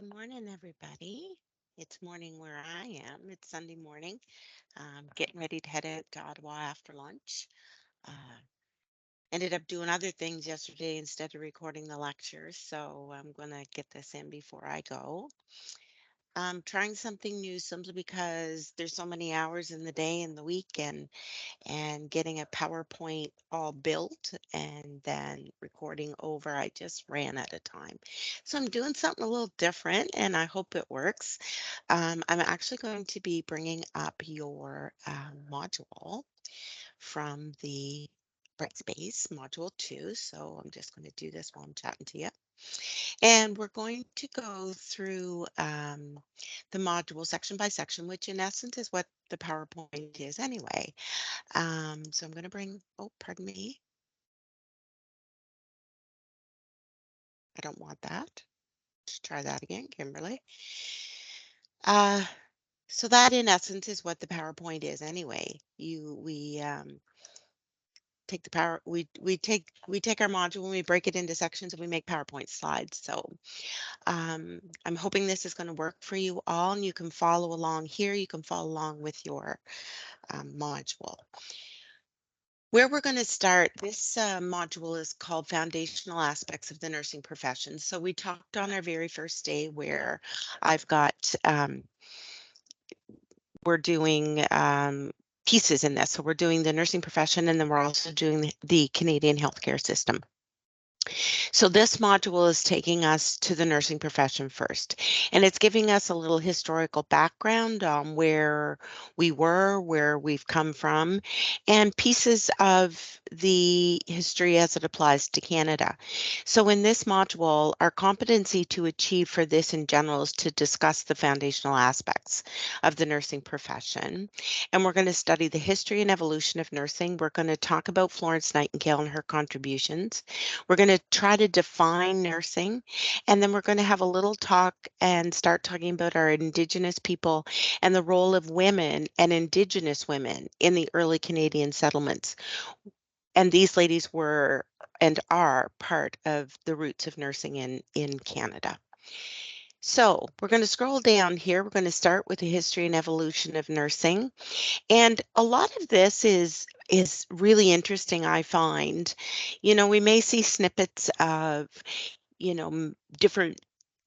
Good morning, everybody. It's morning where I am. It's Sunday morning. Getting ready to head out to Ottawa after lunch. Uh, Ended up doing other things yesterday instead of recording the lectures, so I'm going to get this in before I go. I'm trying something new simply because there's so many hours in the day and the week, and getting a PowerPoint all built and then recording over, I just ran out of time. So I'm doing something a little different and I hope it works. I'm actually going to be bringing up your module from the Brightspace module 2. So I'm just going to do this while I'm chatting to you. And we're going to go through the module section by section, which in essence is what the PowerPoint is anyway. So I'm going to bring, oh, pardon me. I don't want that. Let's try that again, Kimberly. Uh, so that in essence is what the PowerPoint is anyway. We take the power, we take our module and we break it into sections and we make PowerPoint slides. So I'm hoping this is going to work for you all and you can follow along here. You can follow along with your module. Where we're going to start, this module is called Foundational Aspects of the Nursing Profession. So we talked on our very first day where I've got, we're doing pieces in this. So we're doing the nursing profession and then we're also doing the Canadian healthcare system. So this module is taking us to the nursing profession first, and it's giving us a little historical background on where we were, where we've come from, and pieces of the history as it applies to Canada. So in this module, our competency to achieve for this in general is to discuss the foundational aspects of the nursing profession. And we're going to study the history and evolution of nursing. We're going to talk about Florence Nightingale and her contributions. We're going to try to define nursing, and then we're going to have a little talk and start talking about our Indigenous people and the role of women and Indigenous women in the early Canadian settlements. And these ladies were and are part of the roots of nursing in Canada. So we're going to scroll down here. We're going to start with the history and evolution of nursing. And a lot of this is really interesting, I find. You know, we may see snippets of, different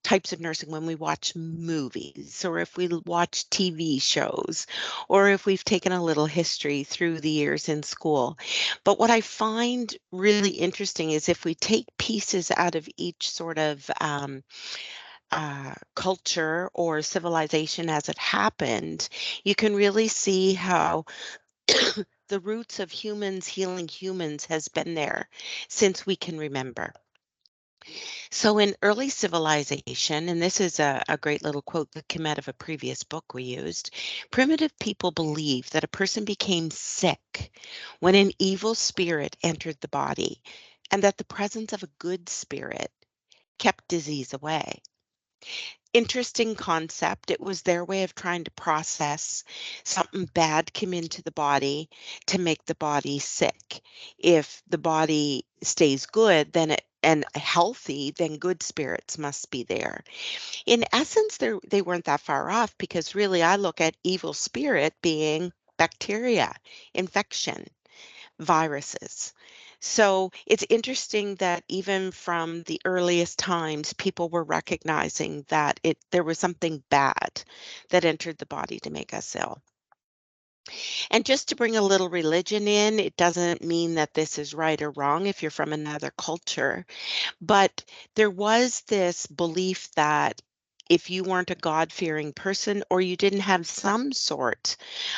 types of nursing when we watch movies or if we watch TV shows or if we've taken a little history through the years in school. But what I find really interesting is if we take pieces out of each sort of culture or civilization as it happened, you can really see how the roots of humans healing humans has been there since we can remember. So in early civilization, and this is a great little quote that came out of a previous book we used, primitive people believed that a person became sick when an evil spirit entered the body and that the presence of a good spirit kept disease away. Interesting concept. It was their way of trying to process something bad came into the body to make the body sick. If the body stays good, then it and healthy, then good spirits must be there. In essence, they weren't that far off because really I look at evil spirit being bacteria, infection, viruses. So it's interesting that even from the earliest times, people were recognizing that there was something bad that entered the body to make us ill. And just to bring a little religion in, it doesn't mean that this is right or wrong if you're from another culture, but there was this belief that if you weren't a God-fearing person or you didn't have some sort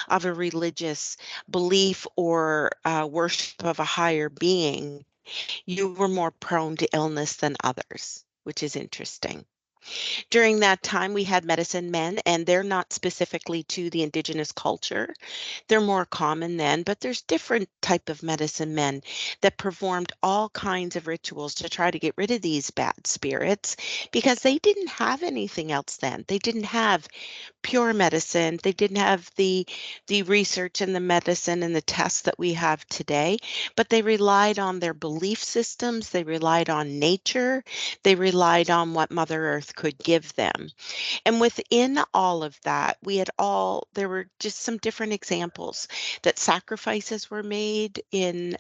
of a religious belief or worship of a higher being, you were more prone to illness than others, which is interesting. During that time, we had medicine men, and they're not specifically to the Indigenous culture. They're more common then, but there's different type of medicine men that performed all kinds of rituals to try to get rid of these bad spirits because they didn't have anything else then. They didn't have pure medicine. They didn't have the research and the medicine and the tests that we have today, but they relied on their belief systems, they relied on nature, they relied on what Mother Earth could give them. And within all of that, there were just some different examples that sacrifices were made in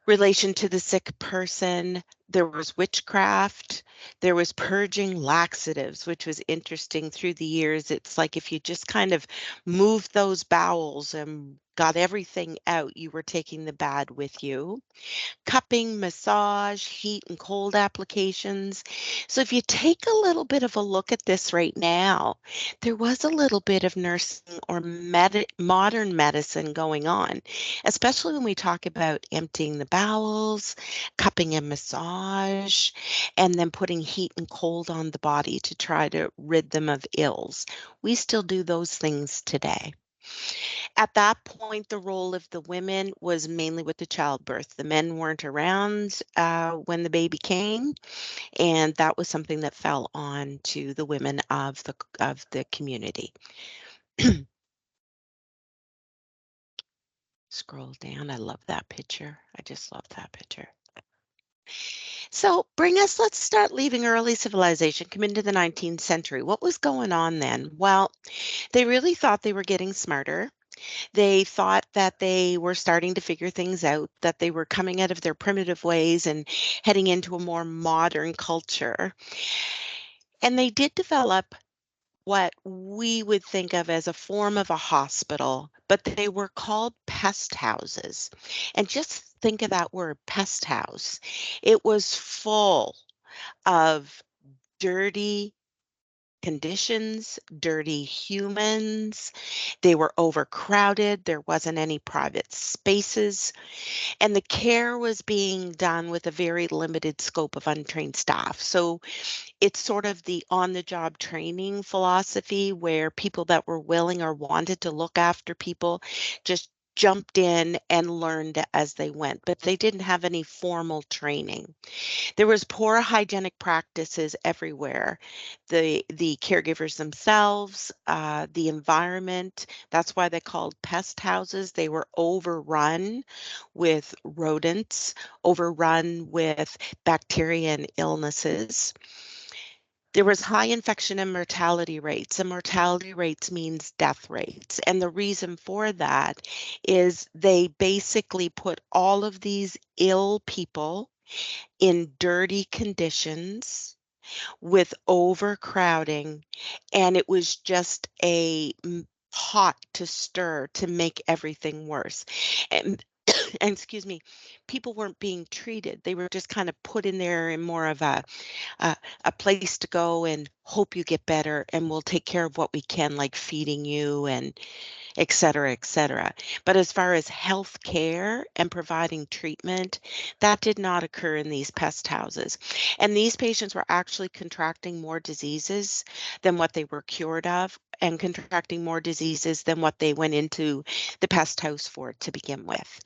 relation to the sick person. There was witchcraft, there was purging laxatives, which was interesting through the years. It's like if you just kind of moved those bowels and got everything out, you were taking the bad with you. Cupping, massage, heat and cold applications. So if you take a little bit of a look at this right now, there was a little bit of nursing or modern medicine going on, especially when we talk about emptying the bowels, cupping and massage, and then putting heat and cold on the body to try to rid them of ills. We still do those things today. At that point, the role of the women was mainly with the childbirth. The men weren't around when the baby came, and that was something that fell on to the women of the community. Scroll down. I love that picture. I just love that picture. So let's start leaving early civilization, come into the 19th century. What was going on then? Well, they really thought they were getting smarter. They thought that they were starting to figure things out, that they were coming out of their primitive ways and heading into a more modern culture. And they did develop what we would think of as a form of a hospital, but they were called pest houses. And just think of that word, pest house. It was full of dirty conditions, dirty humans. They were overcrowded. There wasn't any private spaces. And the care was being done with a very limited scope of untrained staff. So it's sort of the on the job training philosophy where people that were willing or wanted to look after people just jumped in and learned as they went, but they didn't have any formal training. There was poor hygienic practices everywhere. The caregivers themselves, the environment. That's why they called pest houses. They were overrun with rodents, overrun with bacteria and illnesses. There was high infection and mortality rates, and mortality rates means death rates. And the reason for that is they basically put all of these ill people in dirty conditions with overcrowding, and it was just a pot to stir to make everything worse. And, and excuse me, people weren't being treated. They were just kind of put in there in more of a, a place to go and hope you get better, and we'll take care of what we can, like feeding you and et cetera, et cetera. But as far as health care and providing treatment, that did not occur in these pest houses. And these patients were actually contracting more diseases than what they were cured of, and contracting more diseases than what they went into the pest house for to begin with.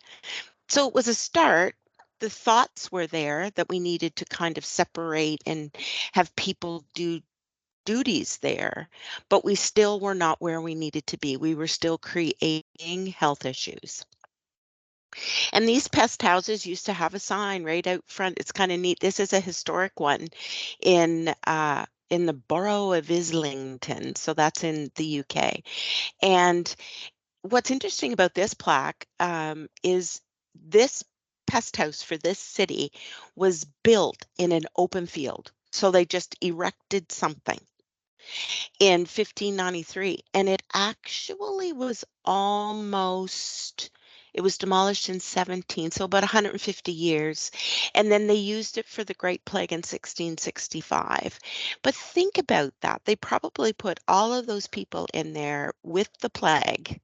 So it was a start. The thoughts were there that we needed to kind of separate and have people do duties there, but we still were not where we needed to be. We were still creating health issues. And these pest houses used to have a sign right out front. It's kind of neat. This is a historic one in the borough of Islington. So that's in the UK. And what's interesting about this plaque is this pest house for this city was built in an open field. So they just erected something in 1593, and it actually was it was demolished in 17, so about 150 years, and then they used it for the Great Plague in 1665. But think about that. They probably put all of those people in there with the plague.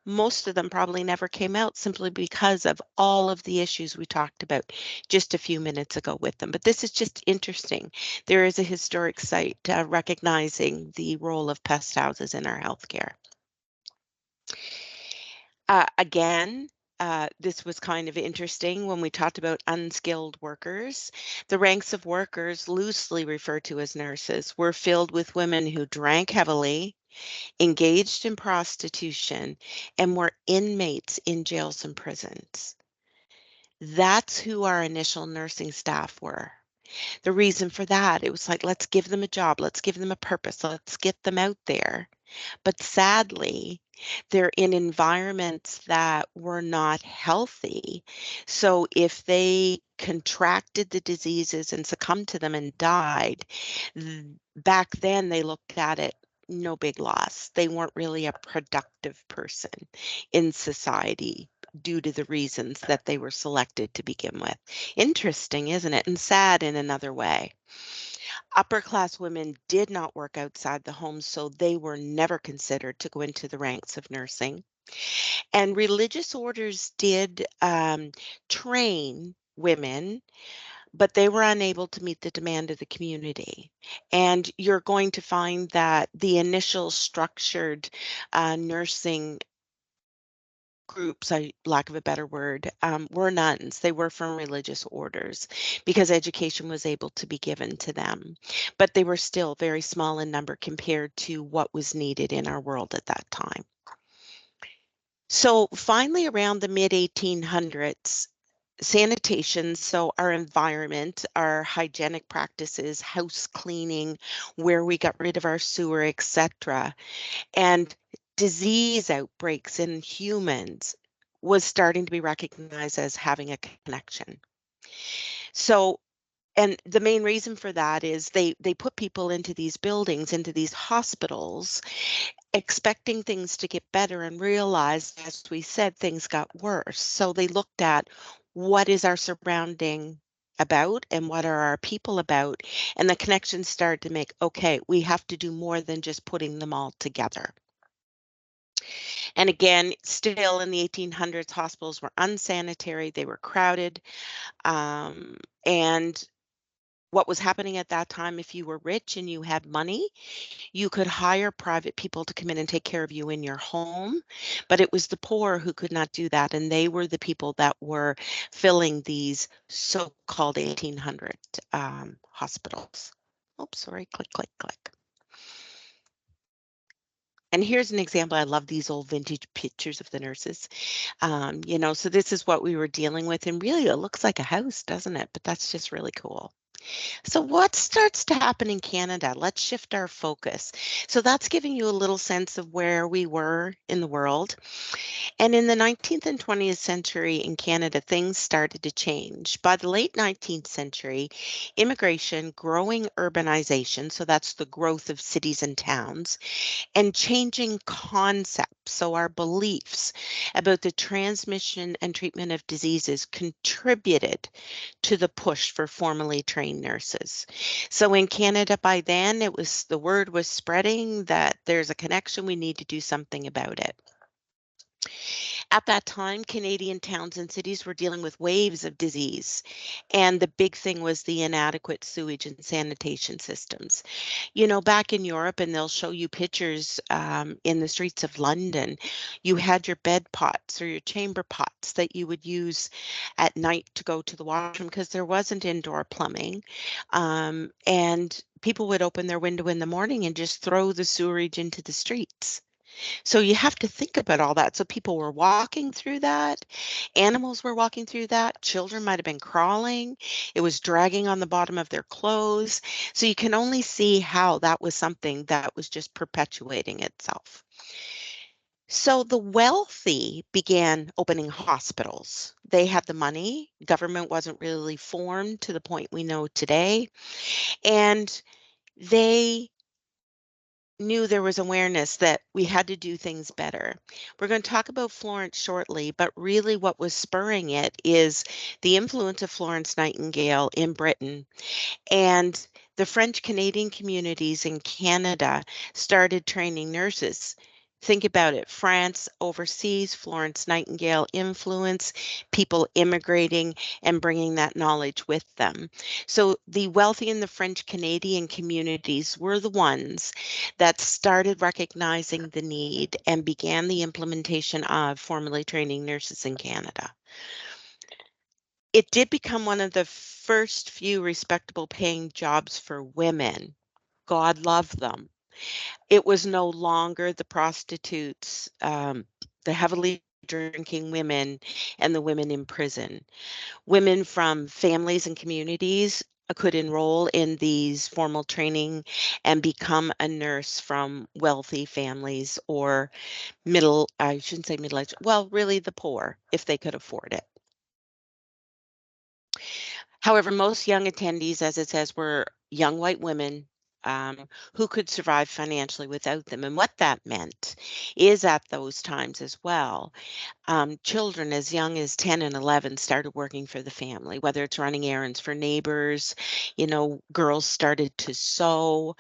Most of them probably never came out simply because of all of the issues we talked about just a few minutes ago with them. But this is just interesting. There is a historic site recognizing the role of pest houses in our healthcare. Again, This was kind of interesting when we talked about unskilled workers. The ranks of workers, loosely referred to as nurses, were filled with women who drank heavily, engaged in prostitution, and were inmates in jails and prisons. That's who our initial nursing staff were. The reason for that, it was like, let's give them a job, let's give them a purpose, let's get them out there. But sadly, they're in environments that were not healthy. So if they contracted the diseases and succumbed to them and died, back then they looked at it no big loss. They weren't really a productive person in society due to the reasons that they were selected to begin with. Interesting, isn't it? And sad in another way. Upper class women did not work outside the home, so they were never considered to go into the ranks of nursing. And religious orders did train women, but they were unable to meet the demand of the community. And you're going to find that the initial structured nursing groups, lack of a better word, were nuns. They were from religious orders because education was able to be given to them. But they were still very small in number compared to what was needed in our world at that time. So finally, around the mid 1800s, sanitation, so our environment, our hygienic practices, house cleaning, where we got rid of our sewer, etc., and disease outbreaks in humans was starting to be recognized as having a connection. So, and the main reason for that is they put people into these buildings, into these hospitals, expecting things to get better and realized, as we said, things got worse. So they looked at what is our surrounding about and what are our people about, and the connections started to make, okay, we have to do more than just putting them all together. And again, still in the 1800s, hospitals were unsanitary, they were crowded. And what was happening at that time, if you were rich and you had money, you could hire private people to come in and take care of you in your home. But it was the poor who could not do that. And they were the people that were filling these so-called 1800 hospitals. Oops, sorry, click, click, click. And here's an example. I love these old vintage pictures of the nurses. So this is what we were dealing with. And really, it looks like a house, doesn't it? But that's just really cool. So what starts to happen in Canada? Let's shift our focus. So that's giving you a little sense of where we were in the world. And in the 19th and 20th century in Canada, things started to change. By the late 19th century, immigration, growing urbanization, so that's the growth of cities and towns, and changing concepts, so our beliefs about the transmission and treatment of diseases contributed to the push for formally trained nurses. So in Canada by then, the word was spreading that there's a connection, we need to do something about it. At that time, Canadian towns and cities were dealing with waves of disease, and the big thing was the inadequate sewage and sanitation systems. Back in Europe, and they'll show you pictures in the streets of London, you had your bed pots or your chamber pots that you would use at night to go to the washroom because there wasn't indoor plumbing. And people would open their window in the morning and just throw the sewerage into the streets. So you have to think about all that. So people were walking through that, animals were walking through that, children might have been crawling, it was dragging on the bottom of their clothes. So you can only see how that was something that was just perpetuating itself. So the wealthy began opening hospitals. They had the money. Government wasn't really formed to the point we know today. And they knew there was awareness that we had to do things better. We're going to talk about Florence shortly, but really what was spurring it is the influence of Florence Nightingale in Britain. And the French Canadian communities in Canada started training nurses Think about it. France overseas, Florence Nightingale influence, people immigrating and bringing that knowledge with them. So the wealthy in the French Canadian communities were the ones that started recognizing the need and began the implementation of formally training nurses in Canada. It did become one of the first few respectable paying jobs for women. God love them. It was no longer the prostitutes, the heavily drinking women, and the women in prison. Women from families and communities could enroll in these formal training and become a nurse from wealthy families or I shouldn't say middle age, well, really the poor, if they could afford it. However, most young attendees, as it says, were young white women who could survive financially without them. And what that meant is at those times as well, children as young as 10 and 11 started working for the family, whether it's running errands for neighbors, girls started to sew,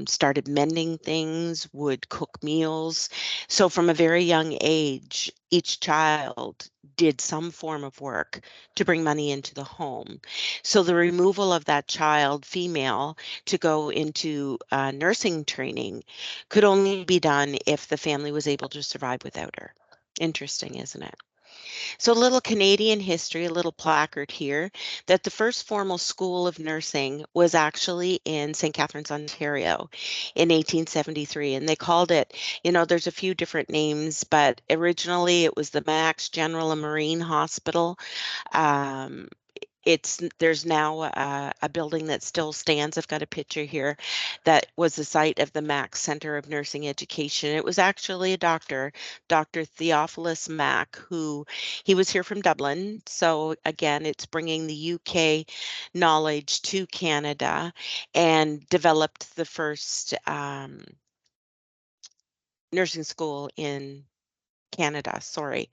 started mending things, would cook meals. So from a very young age, each child did some form of work to bring money into the home. So the removal of that child, female, to go into nursing training could only be done if the family was able to survive without her. Interesting, isn't it? So, a little Canadian history, a little placard here that the first formal school of nursing was actually in St. Catharines, Ontario in 1873. And they called it, there's a few different names, but originally it was the Max General and Marine Hospital. Um, there's now a building that still stands. I've got a picture here that was the site of the Mack Center of Nursing Education. It was actually a doctor, Dr. Theophilus Mack, who he was here from Dublin. So again, it's bringing the UK knowledge to Canada and developed the first nursing school in Canada. Sorry.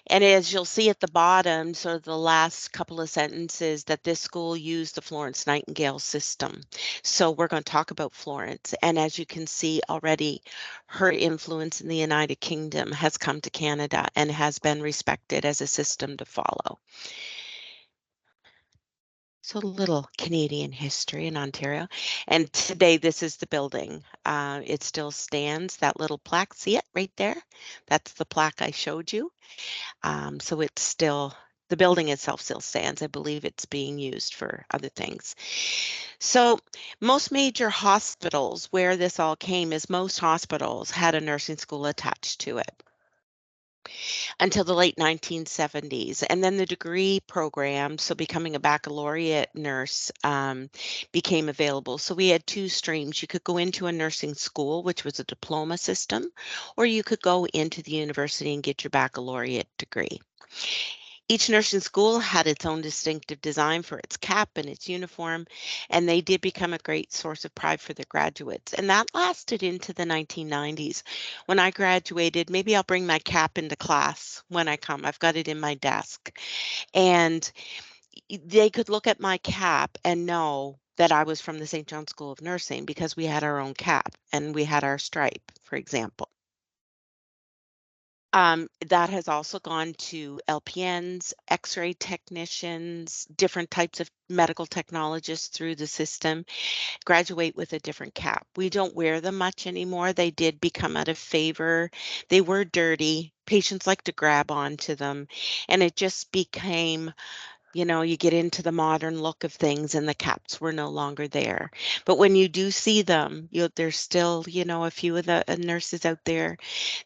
And as you'll see at the bottom, so the last couple of sentences, that this school used the Florence Nightingale system. So we're going to talk about Florence. And as you can see already, her influence in the United Kingdom has come to Canada and has been respected as a system to follow. So a little Canadian history in Ontario. And today this is the building. It still stands, that little plaque. See it right there? That's the plaque I showed you. So it's still, the building itself still stands. I believe it's being used for other things. So most major hospitals, where this all came is most hospitals had a nursing school attached to it until the late 1970s. And then the degree program, so becoming a baccalaureate nurse, became available. So we had two streams. You could go into a nursing school, which was a diploma system, or you could go into the university and get your baccalaureate degree. Each nursing school had its own distinctive design for its cap and its uniform, and they did become a great source of pride for the graduates. And that lasted into the 1990s. When I graduated, maybe I'll bring my cap into class when I come. I've got it in my desk. And they could look at my cap and know that I was from the St. John School of Nursing because we had our own cap and we had our stripe, for example. That has also gone to LPNs, X-ray technicians, different types of medical technologists through the system, graduate with a different cap. We don't wear them much anymore. They did become out of favor. They were dirty. Patients like to grab onto them, and it just became, you get into the modern look of things and the caps were no longer there. But when you do see them, there's still, a few of the nurses out there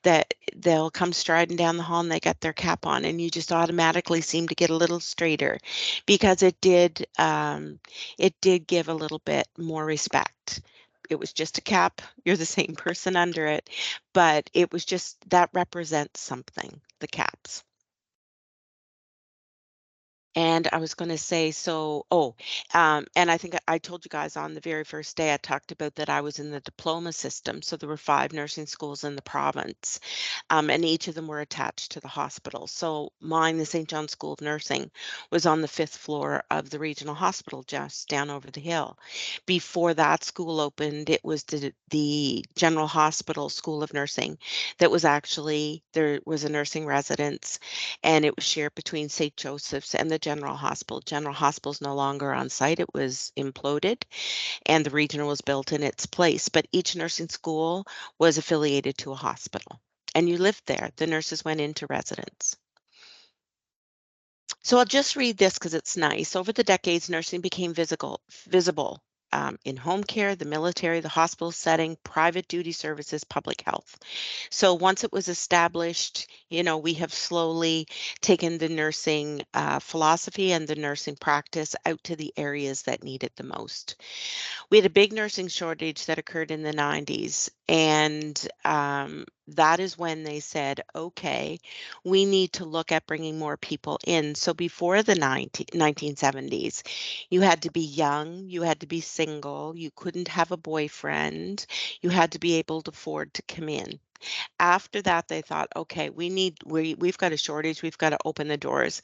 that they'll come striding down the hall and they got their cap on and you just automatically seem to get a little straighter because it did give a little bit more respect. It was just a cap. You're the same person under it, but it was just, that represents something, the caps. And I was going to say, and I think I told you guys on the very first day I talked about that I was in the diploma system. So there were 5 nursing schools in the province, and each of them were attached to the hospital. So mine, the St. John's School of Nursing, was on the 5th floor of the regional hospital just down over the hill. Before that school opened, it was the General Hospital School of Nursing that was actually, there was a nursing residence, and it was shared between St. Joseph's and the General Hospital. General Hospital's no longer on site. It was imploded and the regional was built in its place. But each nursing school was affiliated to a hospital. And you lived there. The nurses went into residence. So I'll just read this because it's nice. Over the decades, nursing became visible in home care, the military, the hospital setting, private duty services, public health. So once it was established, we have slowly taken the nursing philosophy and the nursing practice out to the areas that need it the most. We had a big nursing shortage that occurred in the 90s, and that is when they said, okay, we need to look at bringing more people in. So before the 1970s, you had to be young, you had to be single, you couldn't have a boyfriend, you had to be able to afford to come in. After that, they thought, okay, we've got a shortage, we've got to open the doors.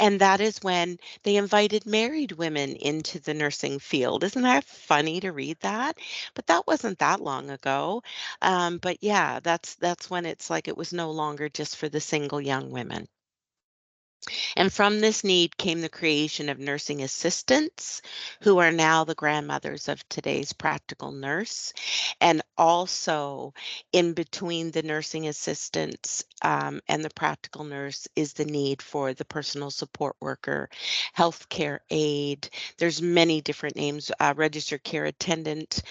And that is when they invited married women into the nursing field. Isn't that funny to read that? But that wasn't that long ago. But yeah, that's when it's like it was no longer just for the single young women. And from this need came the creation of nursing assistants, who are now the grandmothers of today's practical nurse. And also, in between the nursing assistants and the practical nurse is the need for the personal support worker, healthcare aide. There's many different names, registered care attendant,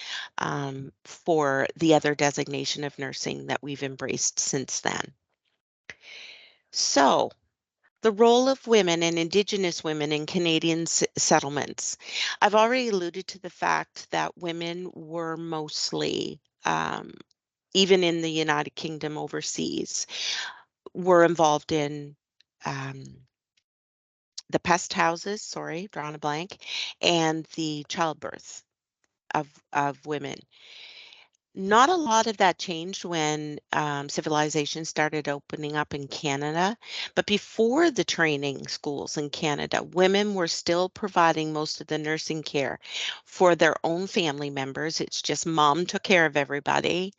for the other designation of nursing that we've embraced since then. So, the role of women and Indigenous women in Canadian settlements. I've already alluded to the fact that women were mostly, even in the United Kingdom overseas, were involved in um, the pest houses, sorry, drawing a blank, and the childbirth of women. Not a lot of that changed when civilization started opening up in Canada, but before the training schools in Canada, women were still providing most of the nursing care for their own family members. It's just mom took care of everybody,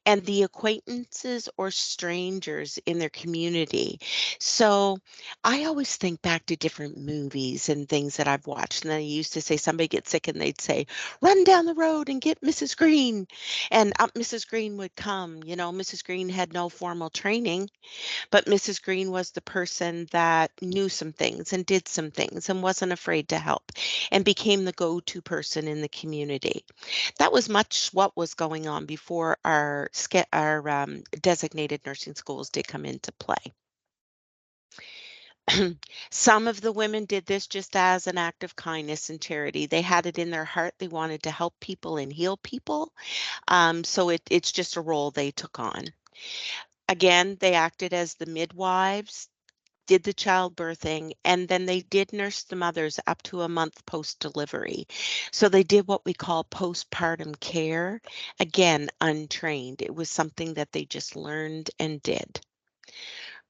and the acquaintances or strangers in their community. So I always think back to different movies and things that I've watched. And they used to say somebody gets sick and they'd say, run down the road and get Mrs. Green. And Mrs. Green would come. Mrs. Green had no formal training, but Mrs. Green was the person that knew some things and did some things and wasn't afraid to help and became the go-to person in the community. That was much what was going on before our designated nursing schools did come into play. Some of the women did this just as an act of kindness and charity. They had it in their heart. They wanted to help people and heal people. So it's just a role they took on. Again, they acted as the midwives, did the childbirthing, and then they did nurse the mothers up to a month post-delivery. So they did what we call postpartum care. Again, untrained. It was something that they just learned and did.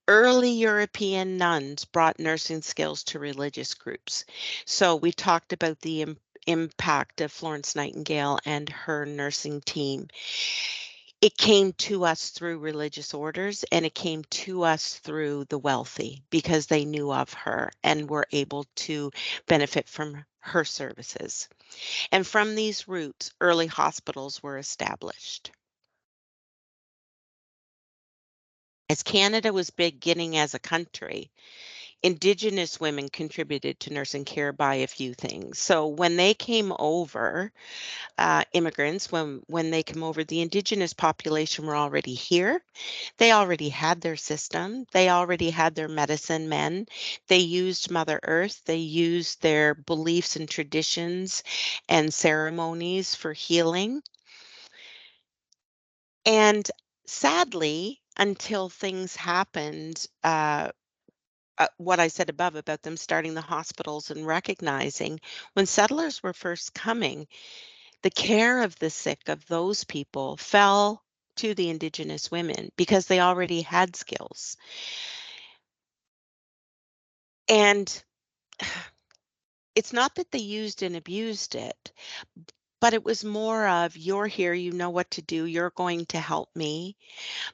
Early European nuns brought nursing skills to religious groups. So we talked about the impact of Florence Nightingale and her nursing team. It came to us through religious orders, and it came to us through the wealthy because they knew of her and were able to benefit from her services. And from these roots, early hospitals were established. As Canada was beginning as a country, Indigenous women contributed to nursing care by a few things. So when they came over, immigrants, when they came over, the Indigenous population were already here. They already had their system. They already had their medicine men. They used Mother Earth. They used their beliefs and traditions and ceremonies for healing. And sadly, until things happened, what I said above about them starting the hospitals and recognizing when settlers were first coming, the care of the sick of those people fell to the Indigenous women because they already had skills. And it's not that they used and abused it, but it was more of, you're here, you know what to do, you're going to help me.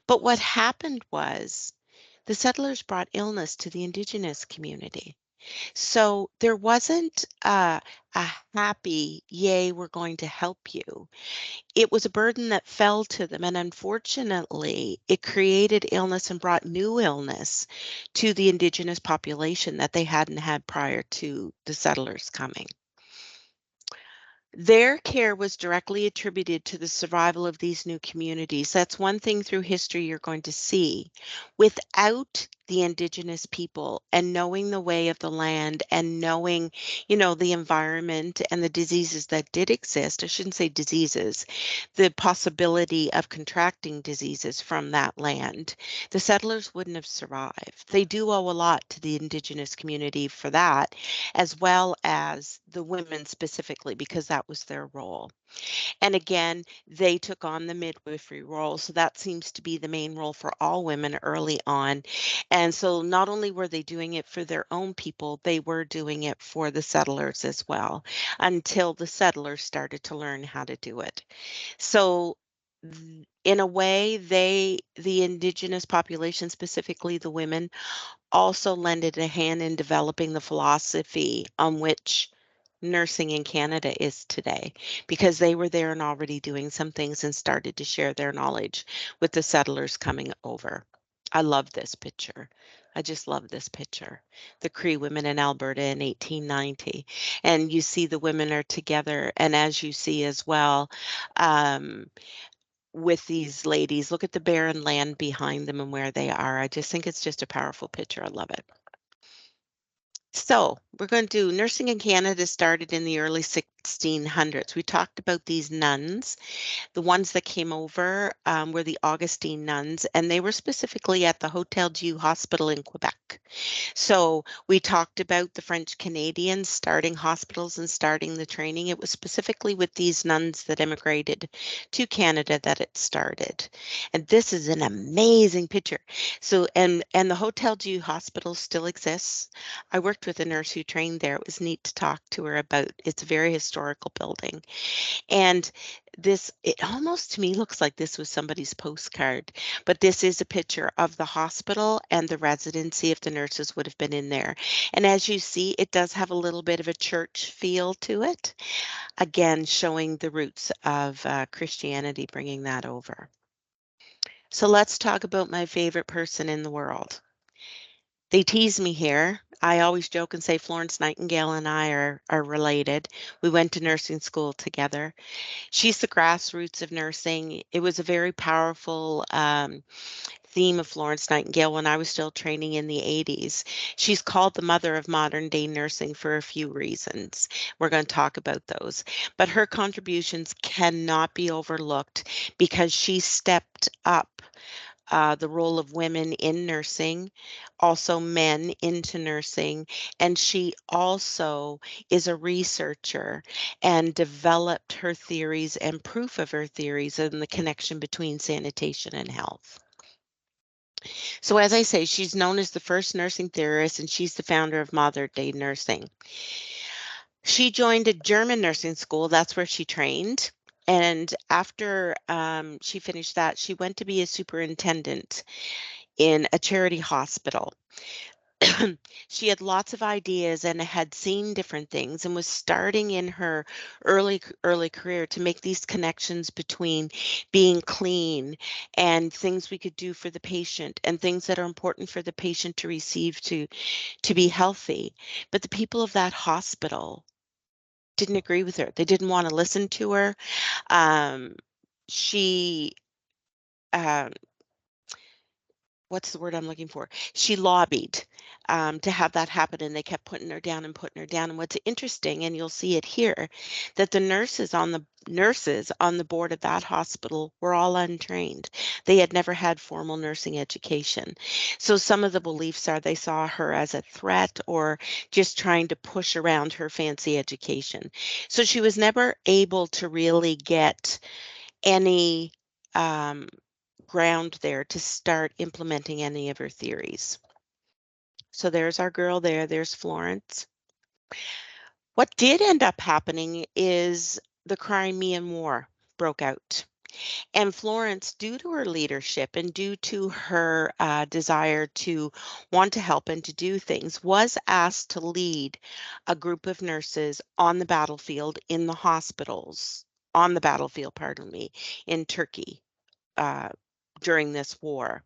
But what happened was the settlers brought illness to the Indigenous community. So there wasn't a happy, yay, we're going to help you. It was a burden that fell to them. And unfortunately, it created illness and brought new illness to the Indigenous population that they hadn't had prior to the settlers coming. Their care was directly attributed to the survival of these new communities. That's one thing through history you're going to see. Without the Indigenous people and knowing the way of the land and knowing, the environment and the diseases that did exist, I shouldn't say diseases, the possibility of contracting diseases from that land, the settlers wouldn't have survived. They do owe a lot to the Indigenous community for that, as well as the women specifically, because that was their role. And again, they took on the midwifery role. So that seems to be the main role for all women early on. And so not only were they doing it for their own people, they were doing it for the settlers as well, until the settlers started to learn how to do it. So in a way, the Indigenous population, specifically the women, also lended a hand in developing the philosophy on which nursing in Canada is today, because they were there and already doing some things and started to share their knowledge with the settlers coming over. I love this picture. I just love this picture. The Cree women in Alberta in 1890. And you see the women are together. And as you see as well, um, with these ladies, look at the barren land behind them and where they are. I just think it's just a powerful picture. I love it. So we're going to do nursing in Canada started in the early 1600s. We talked about these nuns. The ones that came over were the Augustine nuns, and they were specifically at the Hôtel Dieu Hospital in Quebec. So we talked about the French Canadians starting hospitals and starting the training. It was specifically with these nuns that immigrated to Canada that it started. And this is an amazing picture. So and the Hotel Dieu Hospital still exists. I worked with a nurse who trained there. It was neat to talk to her about. It's a very historical building. And it almost to me looks like this was somebody's postcard, but this is a picture of the hospital and the residency if the nurses would have been in there. And as you see, it does have a little bit of a church feel to it, again, showing the roots of Christianity, bringing that over. So let's talk about my favorite person in the world. They tease me here. I always joke and say Florence Nightingale and I are related. We went to nursing school together. She's the grassroots of nursing. It was a very powerful theme of Florence Nightingale when I was still training in the 80s. She's called the mother of modern day nursing for a few reasons. We're going to talk about those. But her contributions cannot be overlooked because she stepped up the role of women in nursing, also men into nursing, and she also is a researcher and developed her theories and proof of her theories and the connection between sanitation and health. So as I say, she's known as the first nursing theorist, and she's the founder of modern day nursing. She joined a German nursing school. That's where she trained. And after she finished that, she went to be a superintendent in a charity hospital. She had lots of ideas and had seen different things and was starting in her early career to make these connections between being clean and things we could do for the patient and things that are important for the patient to receive to be healthy. But the people of that hospital didn't agree with her. They didn't want to listen to her. She um, what's the word I'm looking for? She lobbied to have that happen, and they kept putting her down and putting her down. And what's interesting, and you'll see it here, that the nurses on the board of that hospital were all untrained. They had never had formal nursing education. So some of the beliefs are they saw her as a threat or just trying to push around her fancy education. So she was never able to really get any um, ground there to start implementing any of her theories. So there's our girl there, there's Florence. What did end up happening is the Crimean War broke out. And Florence, due to her leadership and due to her desire to want to help and to do things, was asked to lead a group of nurses on the battlefield in the hospitals, on the battlefield, pardon me, in Turkey uh, during this war.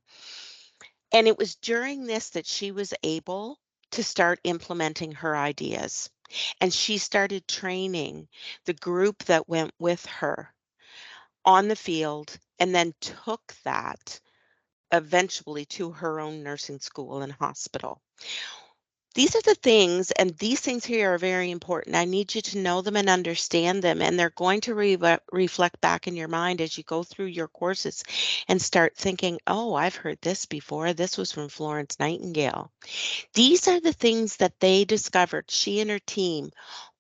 And it was during this that she was able to start implementing her ideas. And she started training the group that went with her on the field and then took that eventually to her own nursing school and hospital. These are the things, and these things here are very important. I need you to know them and understand them, and they're going to reflect back in your mind as you go through your courses and start thinking, oh, I've heard this before. This was from Florence Nightingale. These are the things that they discovered, she and her team,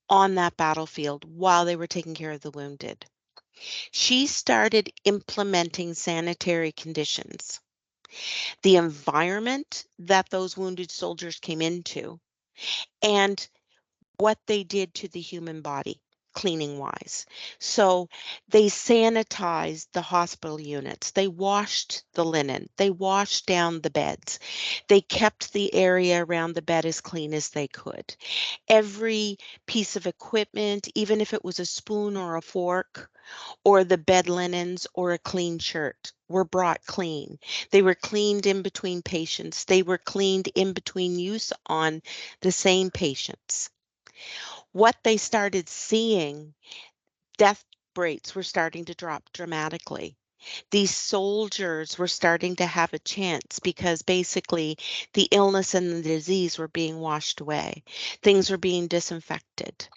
on that battlefield while they were taking care of the wounded. She started implementing sanitary conditions, the environment that those wounded soldiers came into, and what they did to the human body cleaning wise. So they sanitized the hospital units, they washed the linen, they washed down the beds, they kept the area around the bed as clean as they could. Every piece of equipment, even if it was a spoon or a fork, or the bed linens or a clean shirt were brought clean. They were cleaned in between patients. They were cleaned in between use on the same patients. What they started seeing, death rates were starting to drop dramatically. These soldiers were starting to have a chance because basically the illness and the disease were being washed away. Things were being disinfected.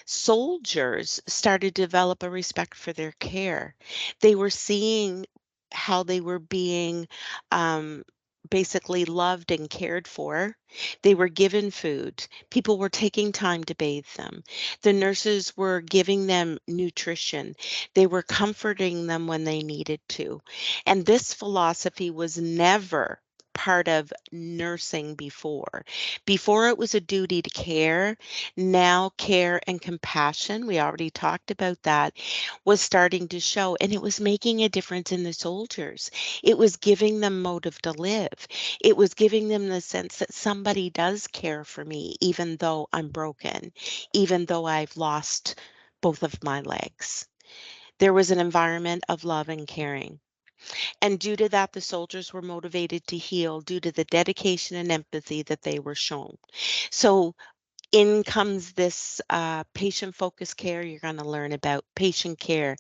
Soldiers started to develop a respect for their care. They were seeing how they were being um, basically loved and cared for. They were given food. People were taking time to bathe them. The nurses were giving them nutrition. They were comforting them when they needed to. And this philosophy was never part of nursing before. Before it was a duty to care, now care and compassion, we already talked about that, was starting to show, and it was making a difference in the soldiers. It was giving them motive to live. It was giving them the sense that somebody does care for me, even though I'm broken, even though I've lost both of my legs. There was an environment of love and caring. And due to that, the soldiers were motivated to heal due to the dedication and empathy that they were shown. So in comes this patient-focused care. You're going to learn about patient care,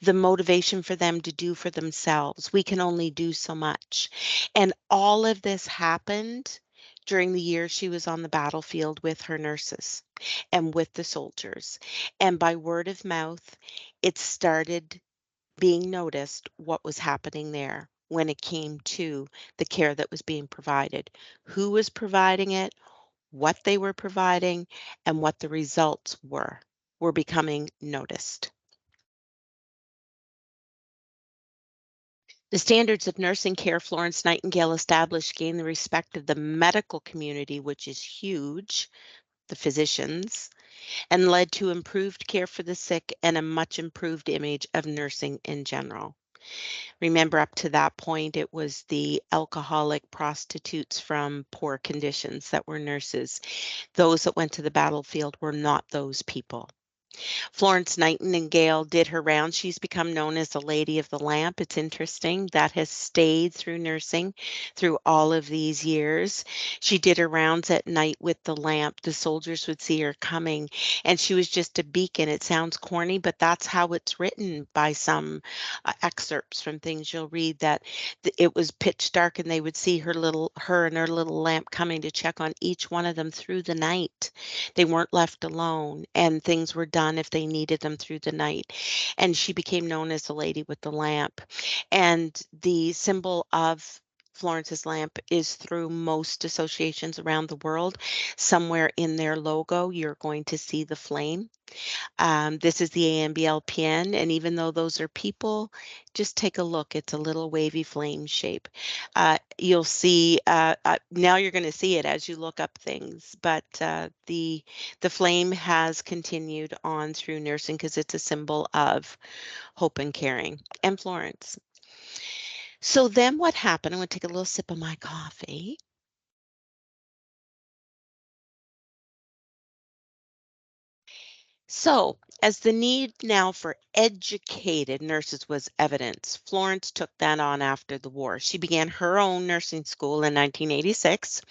the motivation for them to do for themselves. We can only do so much. And all of this happened during the year she was on the battlefield with her nurses and with the soldiers. And by word of mouth, it started being noticed what was happening there when it came to the care that was being provided, who was providing it, what they were providing, and what the results were becoming noticed. The standards of nursing care Florence Nightingale established gained the respect of the medical community, which is huge, the physicians, and led to improved care for the sick and a much improved image of nursing in general. Remember, up to that point, it was the alcoholic prostitutes from poor conditions that were nurses. Those that went to the battlefield were not those people. Florence Nightingale did her rounds. She's become known as the Lady of the Lamp. It's interesting. That has stayed through nursing through all of these years. She did her rounds at night with the lamp. The soldiers would see her coming, and she was just a beacon. It sounds corny, but that's how it's written by some excerpts from things you'll read, that it was pitch dark and they would see her and her little lamp coming to check on each one of them through the night. They weren't left alone, and things were done if they needed them through the night. And she became known as the Lady with the Lamp. And the symbol of Florence's lamp is through most associations around the world. Somewhere in their logo, you're going to see the flame. This is the AMBLPN, and even though those are people, just take a look. It's a little wavy flame shape. You'll see, now you're going to see it as you look up things, but the flame has continued on through nursing because it's a symbol of hope and caring. And Florence. So then what happened? I'm going to take a little sip of my coffee. So, as the need now for educated nurses was evident, Florence took that on after the war. She began her own nursing school in 1986,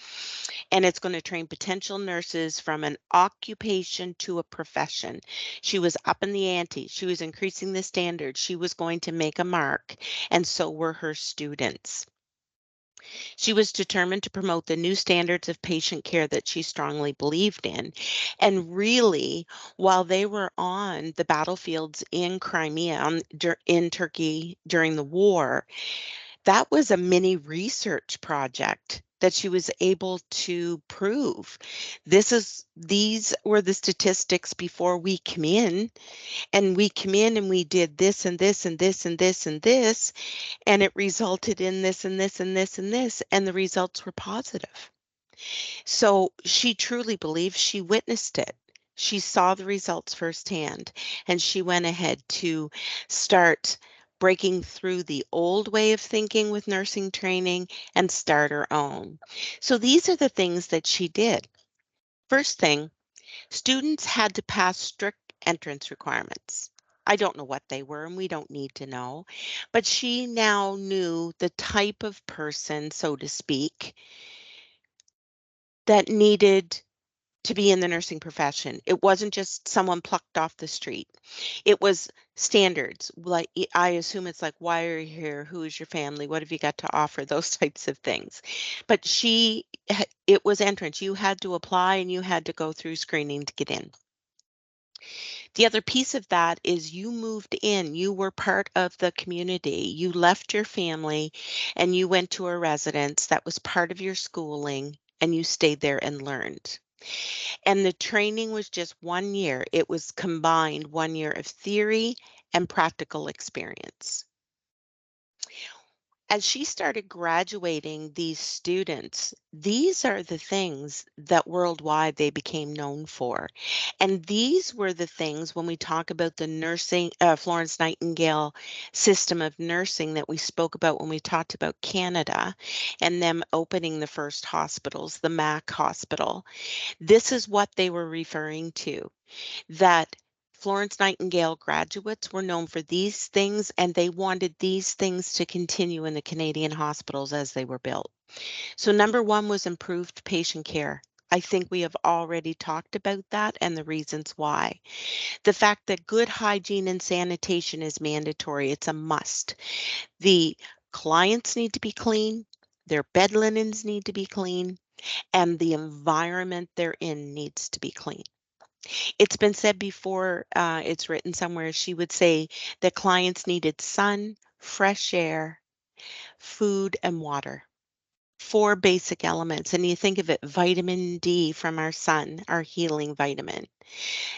and it's going to train potential nurses from an occupation to a profession. She was up in the ante. She was increasing the standard. She was going to make a mark, and so were her students. She was determined to promote the new standards of patient care that she strongly believed in. And really, while they were on the battlefields in Crimea, in Turkey during the war, that was a mini research project that she was able to prove. These were the statistics before we come in, and we come in and we did this and this and this and this and this, and it resulted in this and this and this and this, and the results were positive. So she truly believes, she witnessed it. She saw the results firsthand, and she went ahead to start breaking through the old way of thinking with nursing training and start her own. So these are the things that she did. First thing, students had to pass strict entrance requirements. I don't know what they were, and we don't need to know, but she now knew the type of person, so to speak, that needed to be in the nursing profession. It wasn't just someone plucked off the street. It was standards. Like, I assume it's like, why are you here? Who is your family? What have you got to offer? Those types of things. But it was entrance. You had to apply and you had to go through screening to get in. The other piece of that is you moved in, you were part of the community. You left your family and you went to a residence that was part of your schooling, and you stayed there and learned. And the training was just 1 year. It was combined 1 year of theory and practical experience. As she started graduating these students, these are the things that worldwide they became known for. And these were the things when we talk about the nursing, Florence Nightingale system of nursing that we spoke about when we talked about Canada and them opening the first hospitals, the MAC hospital. This is what they were referring to, that Florence Nightingale graduates were known for these things, and they wanted these things to continue in the Canadian hospitals as they were built. So number one was improved patient care. I think we have already talked about that and the reasons why. The fact that good hygiene and sanitation is mandatory, it's a must. The clients need to be clean, their bed linens need to be clean, and the environment they're in needs to be clean. It's been said before, it's written somewhere, she would say that clients needed sun, fresh air, food, and water. Four basic elements. And you think of it, vitamin D from our sun, our healing vitamin.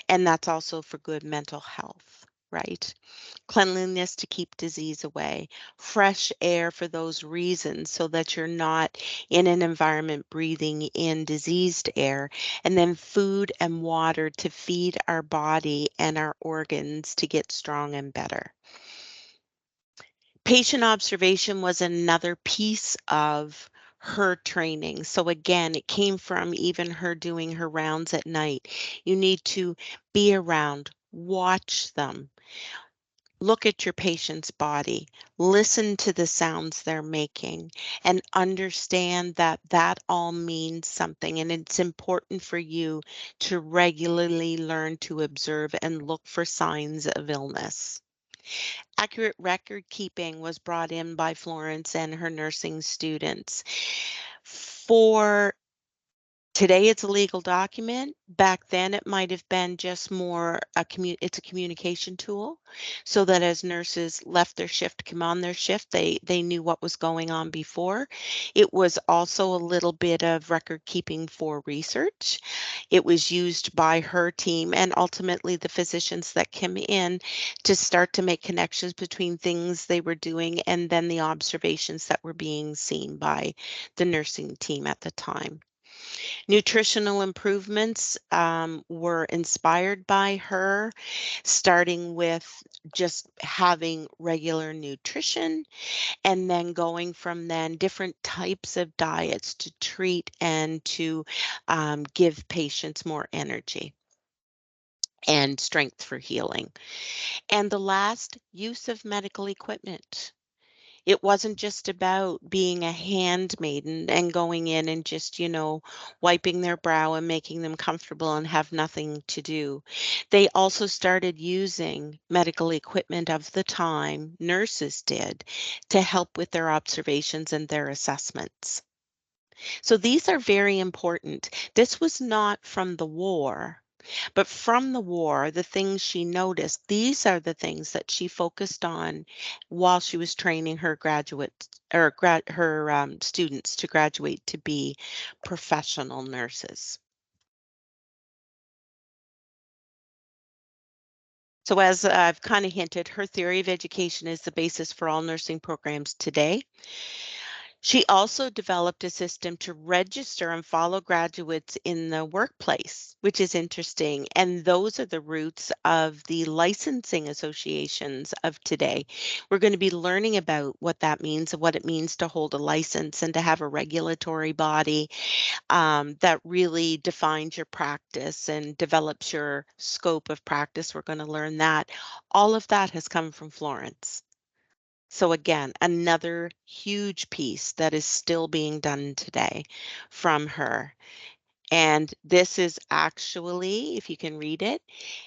And that's also for good mental health, right? Cleanliness to keep disease away, fresh air for those reasons so that you're not in an environment breathing in diseased air, and then food and water to feed our body and our organs to get strong and better. Patient observation was another piece of her training. So again, it came from even her doing her rounds at night. You need to be around, Watch them. Look at your patient's body, listen to the sounds they're making, and understand that that all means something. And it's important for you to regularly learn to observe and look for signs of illness. Accurate record keeping was brought in by Florence and her nursing students. For Today, it's a legal document. Back then, it might have been just more it's a communication tool, so that as nurses left their shift to come on their shift, they knew what was going on before. It was also a little bit of record keeping for research. It was used by her team and ultimately the physicians that came in to start to make connections between things they were doing and then the observations that were being seen by the nursing team at the time. Nutritional improvements were inspired by her, starting with just having regular nutrition and then going from then different types of diets to treat and to give patients more energy and strength for healing. And the last, use of medical equipment. It wasn't just about being a handmaiden and going in and just, wiping their brow and making them comfortable and have nothing to do. They also started using medical equipment of the time, nurses did, to help with their observations and their assessments. So these are very important. This was not from the war, but from the war, the things she noticed, these are the things that she focused on while she was training her graduates or her students to graduate to be professional nurses. So as I've kind of hinted, her theory of education is the basis for all nursing programs today. She also developed a system to register and follow graduates in the workplace, which is interesting. And those are the roots of the licensing associations of today. We're going to be learning about what that means and what it means to hold a license and to have a regulatory body that really defines your practice and develops your scope of practice. We're going to learn that. All of that has come from Florence. So again, another huge piece that is still being done today from her. And this is actually, if you can read it,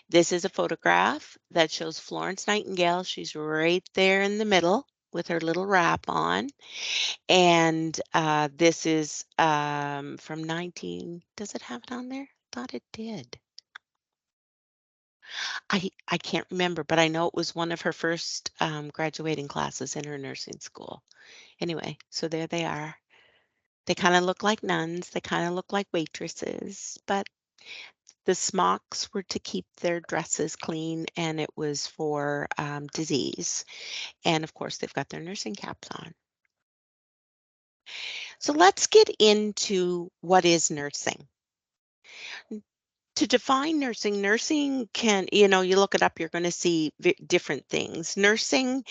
this is a photograph that shows Florence Nightingale. She's right there in the middle with her little wrap on. And this is from 19, does it have it on there? Thought it did. I can't remember, but I know it was one of her first graduating classes in her nursing school. Anyway, so there they are. They kind of look like nuns. They kind of look like waitresses, but the smocks were to keep their dresses clean, and it was for disease. And of course, they've got their nursing caps on. So let's get into what is nursing. To define nursing, nursing can, you look it up, you're going to see different things. Nursing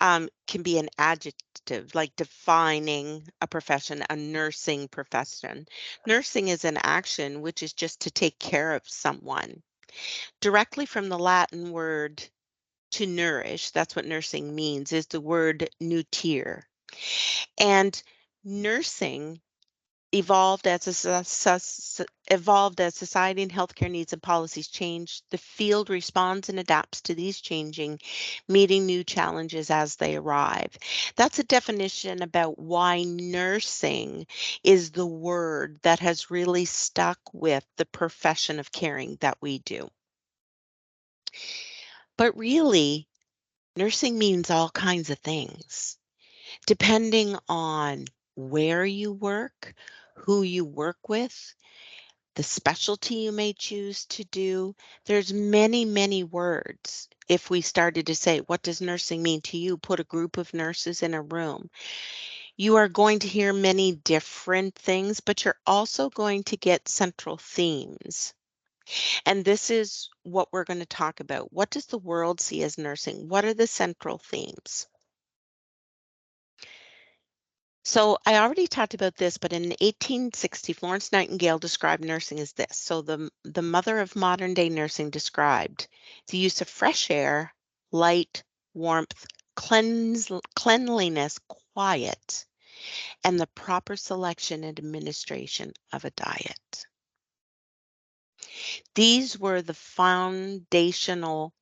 can be an adjective, like defining a profession, a nursing profession. Nursing is an action, which is just to take care of someone. Directly from the Latin word to nourish, that's what nursing means, is the word nutir. And nursing evolved as society and healthcare needs and policies change. The field responds and adapts to these changing, meeting new challenges as they arrive. That's a definition about why nursing is the word that has really stuck with the profession of caring that we do. But really, nursing means all kinds of things, depending on where you work, who you work with, the specialty you may choose to do. There's many words. If we started to say, what does nursing mean to you? Put a group of nurses in a room. You are going to hear many different things, but you're also going to get central themes. And this is what we're going to talk about. What does the world see as nursing? What are the central themes? So I already talked about this, but in 1860, Florence Nightingale described nursing as this. So the mother of modern day nursing described the use of fresh air, light, warmth, cleanliness, quiet, and the proper selection and administration of a diet. These were the foundational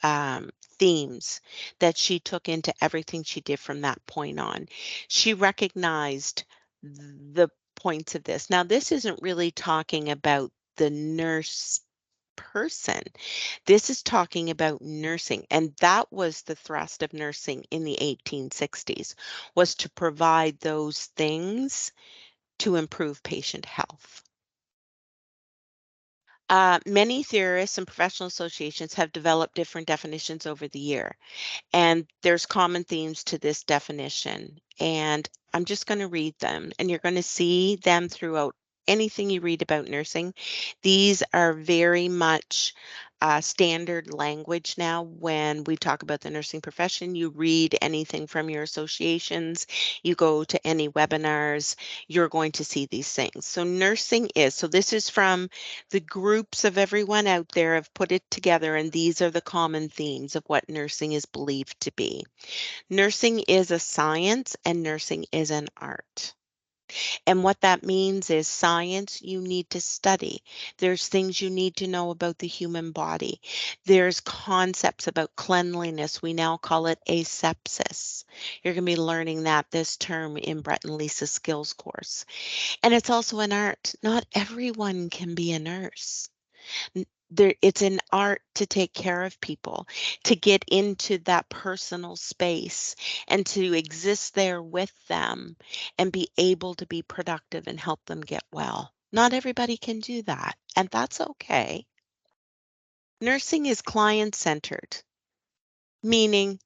um, themes that she took into everything she did from that point on. She recognized the points of this. Now, this isn't really talking about the nurse person. This is talking about nursing, and that was the thrust of nursing in the 1860s, was to provide those things to improve patient health. Many theorists and professional associations have developed different definitions over the year. And there's common themes to this definition. And I'm just going to read them, and you're going to see them throughout anything you read about nursing. These are very much standard language now when we talk about the nursing profession. You read anything from your associations, you go to any webinars, you're going to see these things. So nursing is, so this is from the groups of everyone out there have put it together, and these are the common themes of what nursing is believed to be. Nursing is a science and nursing is an art. And what that means is science you need to study. There's things you need to know about the human body. There's concepts about cleanliness. We now call it asepsis. You're going to be learning that this term in Brett and Lisa's skills course. And it's also an art. Not everyone can be a nurse. It's an art to take care of people, to get into that personal space and to exist there with them and be able to be productive and help them get well. Not everybody can do that, and that's okay. Nursing is client centered, meaning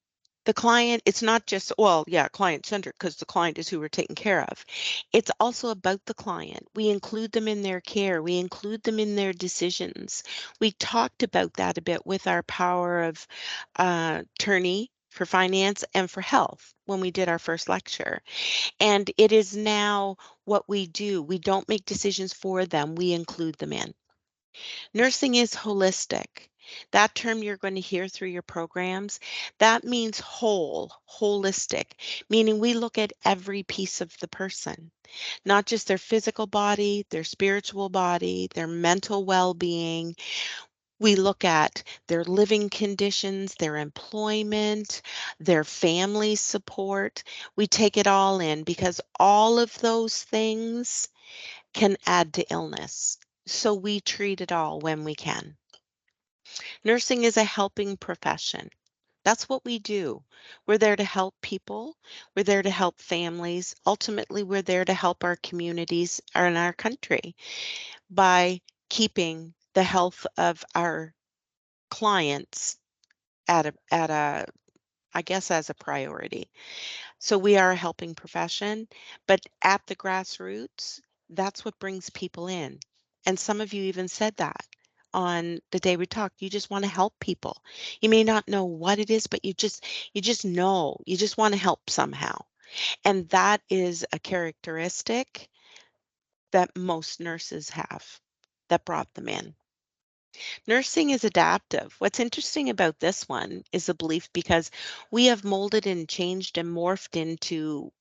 the client, it's not just, well, yeah, client centered because the client is who we're taking care of. It's also about the client. We include them in their care, we include them in their decisions. We talked about that a bit with our power of attorney for finance and for health when we did our first lecture. And it is now what we do. We don't make decisions for them, we include them in. Nursing is holistic. That term you're going to hear through your programs, that means whole, holistic, meaning we look at every piece of the person, not just their physical body, their spiritual body, their mental well-being. We look at their living conditions, their employment, their family support. We take it all in because all of those things can add to illness. So we treat it all when we can. Nursing is a helping profession. That's what we do. We're there to help people. We're there to help families. Ultimately, we're there to help our communities and our country by keeping the health of our clients at a I guess as a priority. So we are a helping profession, but at the grassroots, that's what brings people in. And some of you even said that on the day we talked. You just want to help people. You may not know what it is, but you just know. You just want to help somehow. And that is a characteristic that most nurses have that brought them in. Nursing is adaptive. What's interesting about this one is the belief because we have molded and changed and morphed into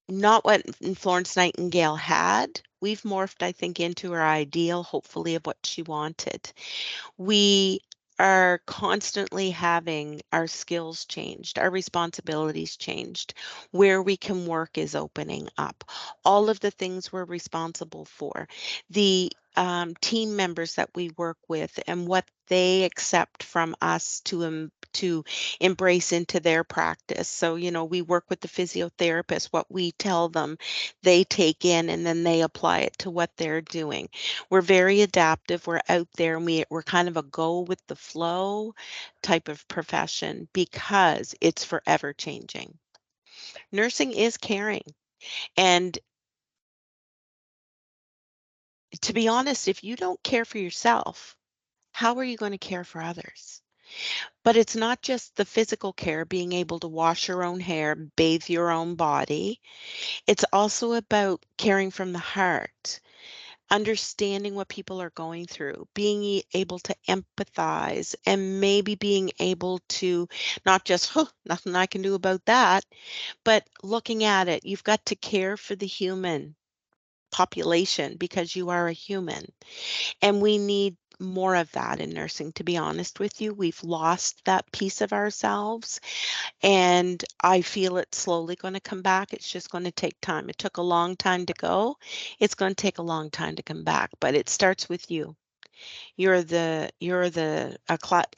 not what Florence Nightingale had. We've morphed, I think, into her ideal, hopefully, of what she wanted. We are constantly having our skills changed, our responsibilities changed. Where we can work is opening up. All of the things we're responsible for, the team members that we work with, and what they accept from us to embrace into their practice. So, we work with the physiotherapist, what we tell them, they take in and then they apply it to what they're doing. We're very adaptive. We're out there and we're kind of a go with the flow type of profession because it's forever changing. Nursing is caring. And to be honest, if you don't care for yourself, how are you going to care for others? But it's not just the physical care, being able to wash your own hair, bathe your own body. It's also about caring from the heart, understanding what people are going through, being able to empathize, and maybe being able to not just, huh, nothing I can do about that, but looking at it, you've got to care for the human population because you are a human. And we need more of that in nursing, to be honest with you. We've lost that piece of ourselves, and I feel it's slowly going to come back. It's just going to take time. It took a long time to go. It's going to take a long time to come back, but it starts with you. You're the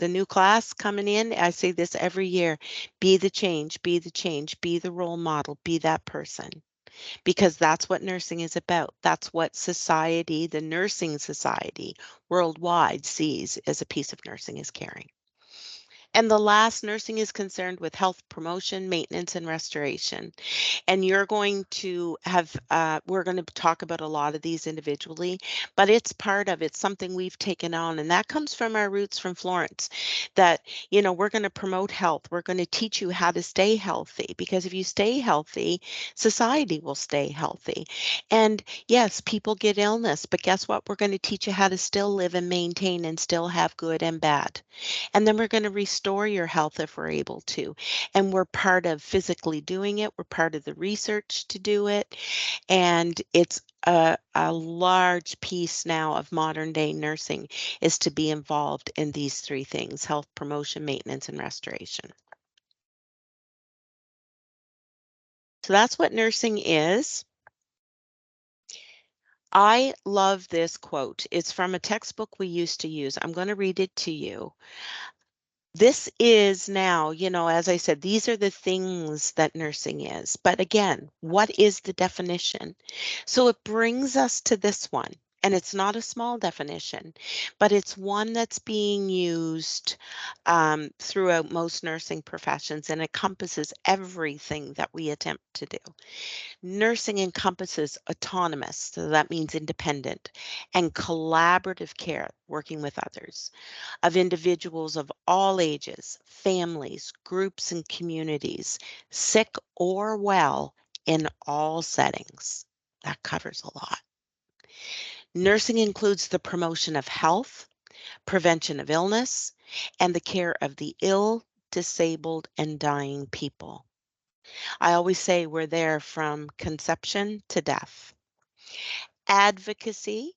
new class coming in. I say this every year. Be the change, be the change, be the role model, be that person, because that's what nursing is about. That's what society, the nursing society worldwide, sees as a piece of nursing is caring. And the last, nursing is concerned with health promotion, maintenance, and restoration. And you're going to have, we're going to talk about a lot of these individually, but it's something we've taken on. And that comes from our roots from Florence, that, we're going to promote health. We're going to teach you how to stay healthy, because if you stay healthy, society will stay healthy. And yes, people get illness, but guess what? We're going to teach you how to still live and maintain and still have good and bad. And then we're going to restore your health if we're able to. And we're part of physically doing it. We're part of the research to do it. And it's a large piece now of modern day nursing is to be involved in these three things: health promotion, maintenance, and restoration. So that's what nursing is. I love this quote. It's from a textbook we used to use. I'm going to read it to you. This is now, as I said, these are the things that nursing is. But again, what is the definition? So it brings us to this one. And it's not a small definition, but it's one that's being used throughout most nursing professions and encompasses everything that we attempt to do. Nursing encompasses autonomous, so that means independent, and collaborative care, working with others, of individuals of all ages, families, groups, and communities, sick or well, in all settings. That covers a lot. Nursing includes the promotion of health, prevention of illness, and the care of the ill, disabled, and dying people. I always say we're there from conception to death. Advocacy,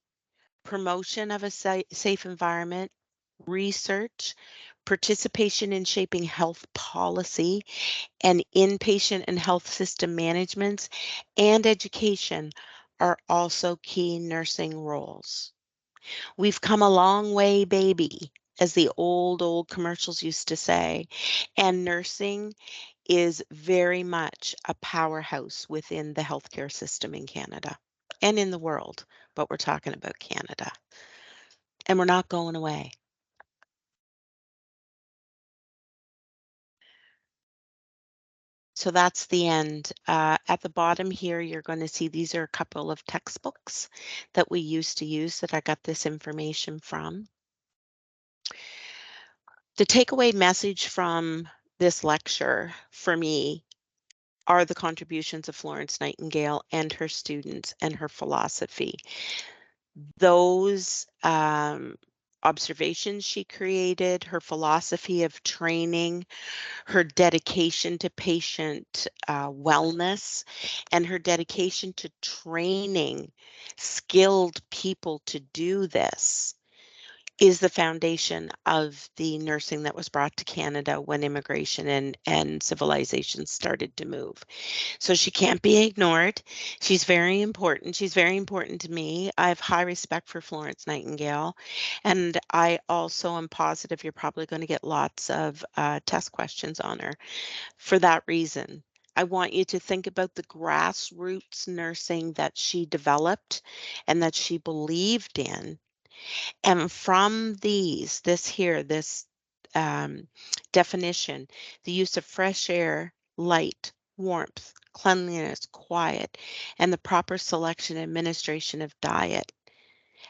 promotion of a safe environment, research, participation in shaping health policy, and inpatient and health system managements, and education are also key nursing roles. We've come a long way, baby, as the old commercials used to say, and nursing is very much a powerhouse within the healthcare system in Canada and in the world, but we're talking about Canada, and we're not going away. So that's the end. At the bottom here, you're going to see these are a couple of textbooks that we used to use that I got this information from. The takeaway message from this lecture for me are the contributions of Florence Nightingale and her students and her philosophy. Those observations she created, her philosophy of training, her dedication to patient wellness, and her dedication to training skilled people to do this is the foundation of the nursing that was brought to Canada when immigration and civilization started to move. So she can't be ignored. She's very important. She's very important to me. I have high respect for Florence Nightingale. And I also am positive you're probably going to get lots of test questions on her for that reason. I want you to think about the grassroots nursing that she developed and that she believed in. And from this definition, the use of fresh air, light, warmth, cleanliness, quiet, and the proper selection and administration of diet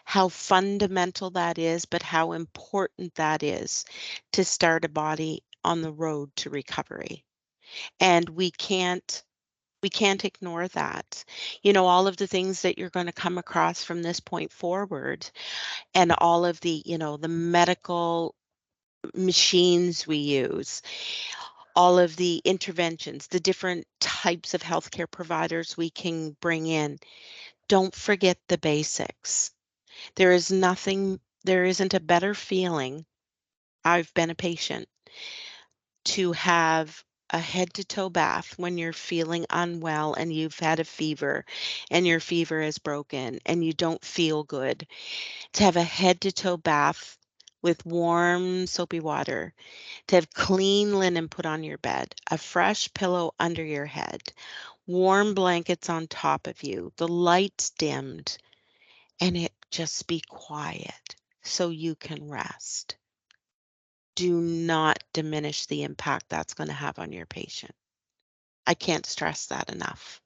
how fundamental that is, but how important that is to start a body on the road to recovery. And we can't ignore that. All of the things that you're going to come across from this point forward, and all of the medical machines we use, all of the interventions, the different types of healthcare providers we can bring in. Don't forget the basics. There isn't a better feeling. I've been a patient to have a head to toe bath when you're feeling unwell and you've had a fever and your fever is broken and you don't feel good. To have a head to toe bath with warm soapy water, to have clean linen put on your bed, a fresh pillow under your head, warm blankets on top of you, the lights dimmed, and it just be quiet so you can rest. Do not diminish the impact that's going to have on your patient. I can't stress that enough.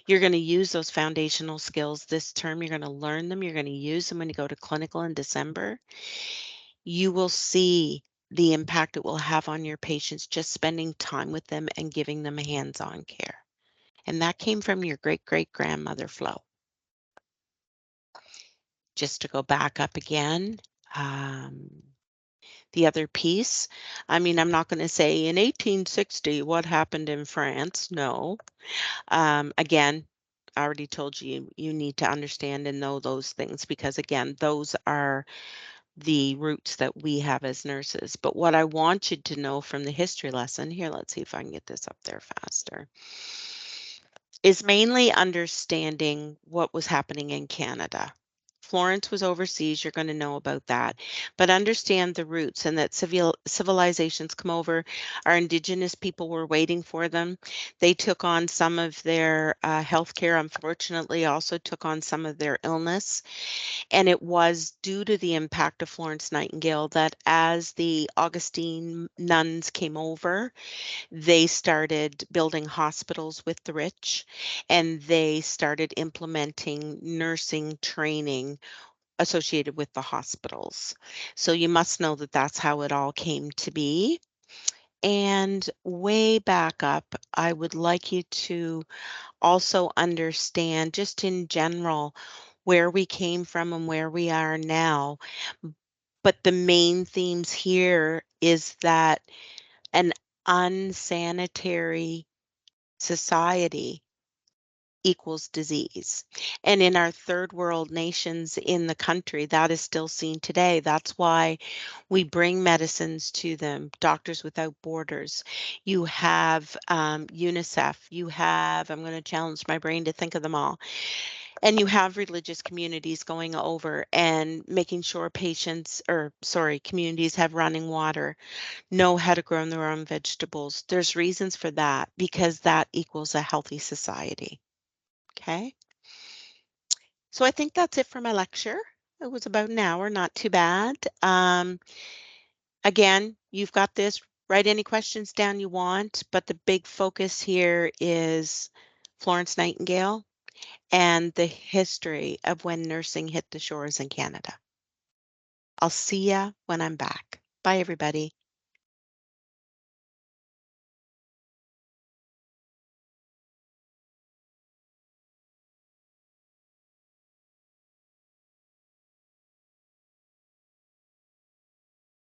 You're going to use those foundational skills this term. You're going to learn them. You're going to use them when you go to clinical in December. You will see the impact it will have on your patients just spending time with them and giving them hands-on care. And that came from your great-great-grandmother, Flo. Just to go back up again, um, the other piece, I mean, I'm not going to say in 1860 what happened in France. No. Again, I already told you you need to understand and know those things because, again, those are the roots that we have as nurses. But what I want you to know from the history lesson here, let's see if I can get this up there faster, is mainly understanding what was happening in Canada. Florence was overseas, you're going to know about that. But understand the roots and that civilizations come over. Our indigenous people were waiting for them. They took on some of their healthcare, unfortunately, also took on some of their illness. And it was due to the impact of Florence Nightingale that as the Augustine nuns came over, they started building hospitals with the rich, and they started implementing nursing training associated with the hospitals. So you must know that that's how it all came to be. And way back up, I would like you to also understand, just in general, where we came from and where we are now. But the main themes here is that an unsanitary society equals disease. And in our third world nations in the country, that is still seen today. That's why we bring medicines to them, Doctors Without Borders. You have UNICEF. You have, I'm going to challenge my brain to think of them all. And you have religious communities going over and making sure communities have running water, know how to grow their own vegetables. There's reasons for that because that equals a healthy society. Okay. So I think that's it for my lecture. It was about an hour, not too bad. Again, you've got this. Write any questions down you want, but the big focus here is Florence Nightingale and the history of when nursing hit the shores in Canada. I'll see ya when I'm back. Bye, everybody.